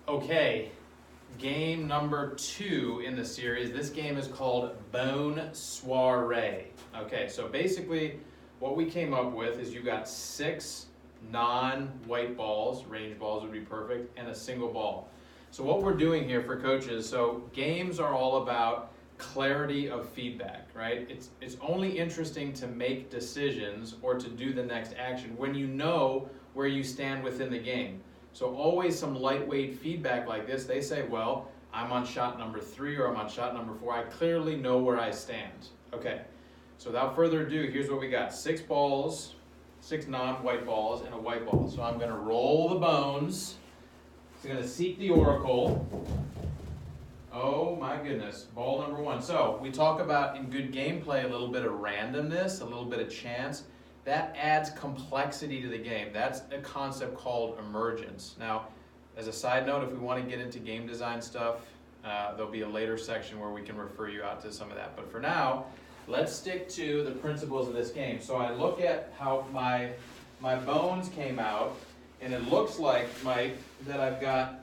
Okay, game number 2 in the series. This game is called Bone Soiree. Okay, so basically what we came up with is you got 6 non-white balls, range balls would be perfect, and a single ball. So what we're doing here for coaches, so games are all about clarity of feedback, right? It's only interesting to make decisions or to do the next action when you know where you stand within the game. So always some lightweight feedback like this, they say, well, I'm on shot number 3 or I'm on shot number 4. I clearly know where I stand. Okay, so without further ado, here's what we got. 6 balls, 6 non-white balls, and a white ball. So I'm gonna roll the bones. I'm gonna seek the oracle. Oh my goodness, ball number 1. So we talk about in good gameplay a little bit of randomness, a little bit of chance. That adds complexity to the game. That's a concept called emergence. Now, as a side note, if we want to get into game design stuff, there'll be a later section where we can refer you out to some of that. But for now, let's stick to the principles of this game. So I look at how my bones came out, and it looks like, Mike, that I've got,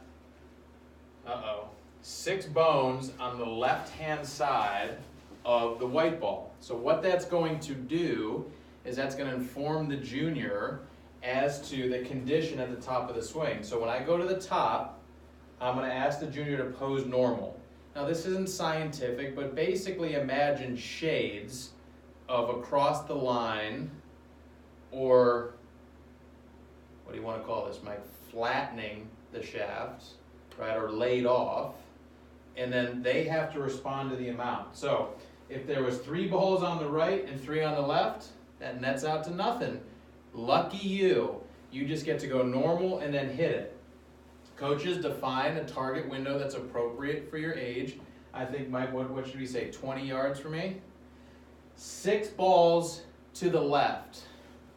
6 bones on the left-hand side of the white ball. So what that's going to do is that's going to inform the junior as to the condition at the top of the swing. So when I go to the top, I'm going to ask the junior to pose normal. Now this isn't scientific, but basically imagine shades of across the line, or what do you want to call this, Mike? Flattening the shafts, right, or laid off, and then they have to respond to the amount. So if there was 3 balls on the right and 3 on the left, that nets out to nothing. Lucky you. You just get to go normal and then hit it. Coaches define a target window that's appropriate for your age. I think, Mike, what should we say, 20 yards for me? 6 balls to the left.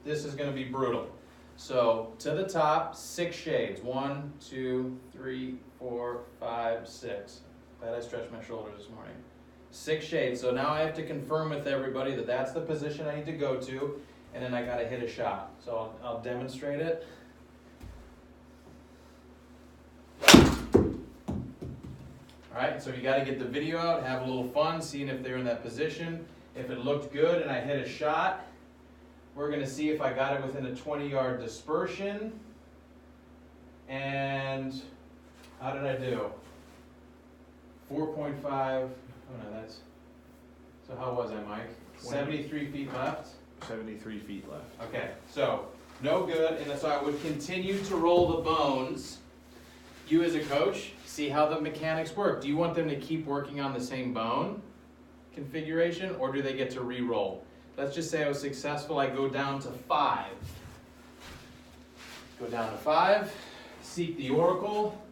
This is going to be brutal. So to the top, 6 shades. 1, 2, 3, 4, 5, 6. Glad I stretched my shoulders this morning. 6 shades. So now I have to confirm with everybody that that's the position I need to go to, and then I got to hit a shot. So I'll demonstrate it. All right, so you got to get the video out, have a little fun, seeing if they're in that position. If it looked good and I hit a shot, we're going to see if I got it within a 20-yard dispersion. And how did I do? 4.5. Oh no, that's. So how was I, Mike? 73 feet left? 73 feet left. Okay, so no good. And so I would continue to roll the bones. You as a coach, see how the mechanics work. Do you want them to keep working on the same bone configuration, or do they get to re-roll? Let's just say I was successful. I go down to 5. Go down to 5. Seek the oracle.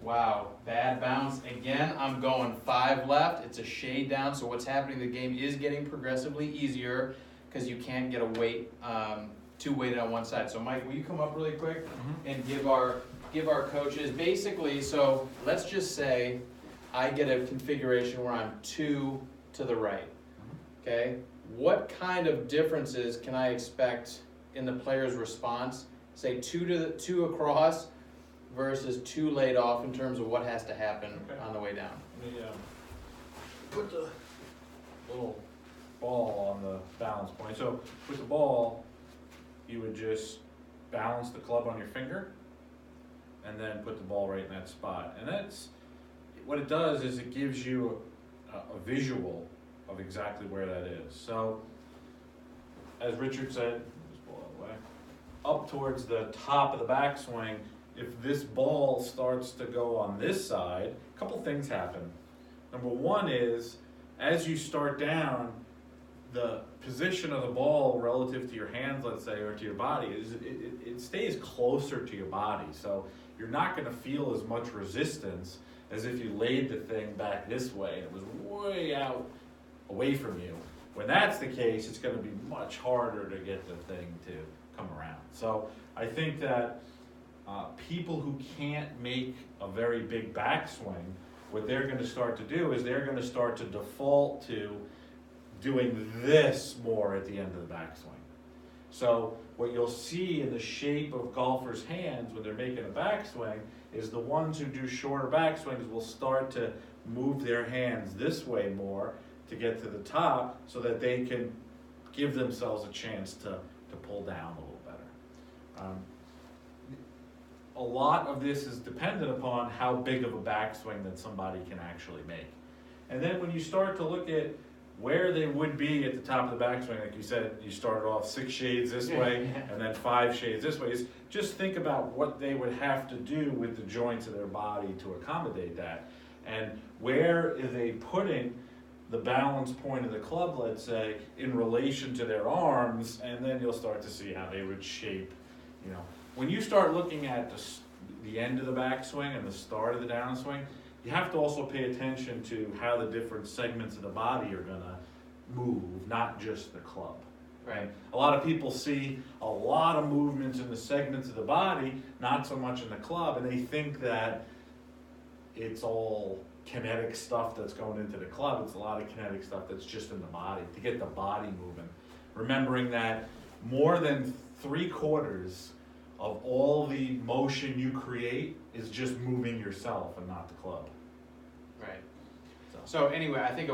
Wow, bad bounce. Again, I'm going 5 left. It's a shade down, so what's happening, the game is getting progressively easier because you can't get a weight, too weighted on one side. So Mike, will you come up really quick and give our coaches, basically, so let's just say I get a configuration where I'm 2 to the right, okay? What kind of differences can I expect in the player's response? Say 2 across, versus 2 laid off in terms of what has to happen on the way down. Let me put the little ball on the balance point. So with the ball, you would just balance the club on your finger and then put the ball right in that spot. And that's, what it does is it gives you a visual of exactly where that is. So as Richard said, just pull that away, up towards the top of the backswing, if this ball starts to go on this side, a couple things happen. Number one is, as you start down, the position of the ball relative to your hands, let's say, or to your body, it stays closer to your body. So you're not going to feel as much resistance as if you laid the thing back this way and it was way out away from you. When that's the case, it's going to be much harder to get the thing to come around. So I think that people who can't make a very big backswing, what they're going to start to do is they're going to start to default to doing this more at the end of the backswing. So what you'll see in the shape of golfers' hands when they're making a backswing is the ones who do shorter backswings will start to move their hands this way more to get to the top so that they can give themselves a chance to pull down a little better. A lot of this is dependent upon how big of a backswing that somebody can actually make. And then when you start to look at where they would be at the top of the backswing, like you said, you started off 6 shades this way and then 5 shades this way, is just think about what they would have to do with the joints of their body to accommodate that. And where are they putting the balance point of the club, let's say, in relation to their arms, and then you'll start to see how they would shape, you know. When you start looking at the end of the backswing and the start of the downswing, you have to also pay attention to how the different segments of the body are gonna move, not just the club. Right. A lot of people see a lot of movements in the segments of the body, not so much in the club, and they think that it's all kinetic stuff that's going into the club. It's a lot of kinetic stuff that's just in the body, to get the body moving. Remembering that more than 3/4 of all the motion you create is just moving yourself and not the club. Right. So anyway, I think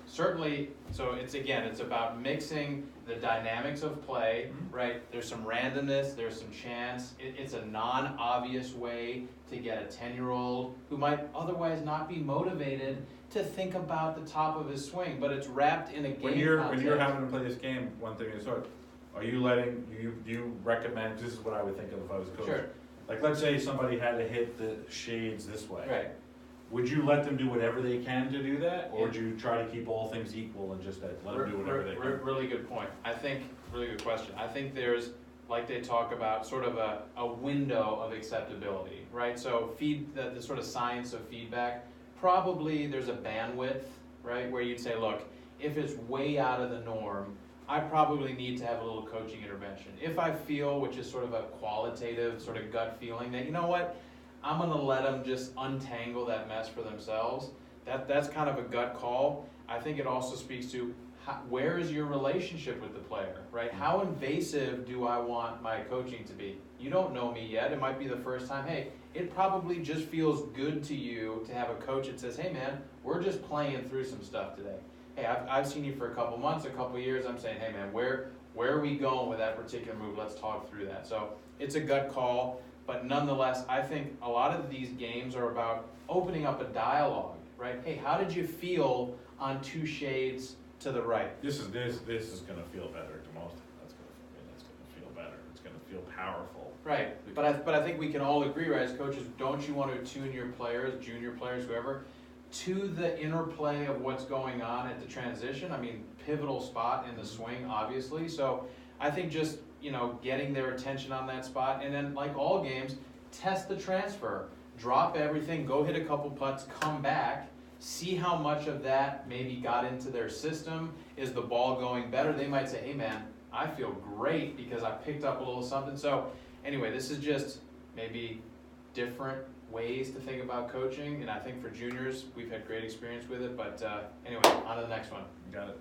certainly, so it's about mixing the dynamics of play, right? There's some randomness, there's some chance. It's a non-obvious way to get a 10-year-old who might otherwise not be motivated to think about the top of his swing, but it's wrapped in a game When you're having to play this game, one thing is, are you letting, you recommend, this is what I would think of if I was a coach. Sure. Like, let's say somebody had to hit the shades this way. Right. Would you let them do whatever they can to do that? Or would you try to keep all things equal and just let them do whatever they can? Really good point. Really good question. I think there's, like they talk about, sort of a window of acceptability, right? So the sort of science of feedback, probably there's a bandwidth, right? Where you'd say, look, if it's way out of the norm, I probably need to have a little coaching intervention. If I feel, which is sort of a qualitative sort of gut feeling, that, you know what, I'm gonna let them just untangle that mess for themselves, that's kind of a gut call. I think it also speaks to where is your relationship with the player, right? How invasive do I want my coaching to be? You don't know me yet, it might be the first time. Hey, it probably just feels good to you to have a coach that says, hey man, we're just playing through some stuff today. Hey, I've seen you for a couple months, a couple years, I'm saying, hey man, where are we going with that particular move? Let's talk through that. So it's a gut call, but nonetheless, I think a lot of these games are about opening up a dialogue, right? Hey, how did you feel on 2 shades to the right? This is gonna feel better to most. That's gonna feel better. It's gonna feel powerful. Right, but I think we can all agree, right, as coaches, don't you want to attune your players, junior players, whoever, to the interplay of what's going on at the transition? I mean, pivotal spot in the swing, obviously. So I think just, getting their attention on that spot, and then like all games, test the transfer. Drop everything, go hit a couple putts, come back, see how much of that maybe got into their system. Is the ball going better? They might say, hey man, I feel great because I picked up a little something. So anyway, this is just maybe different ways to think about coaching, and I think for juniors, we've had great experience with it, but anyway, on to the next one. Got it.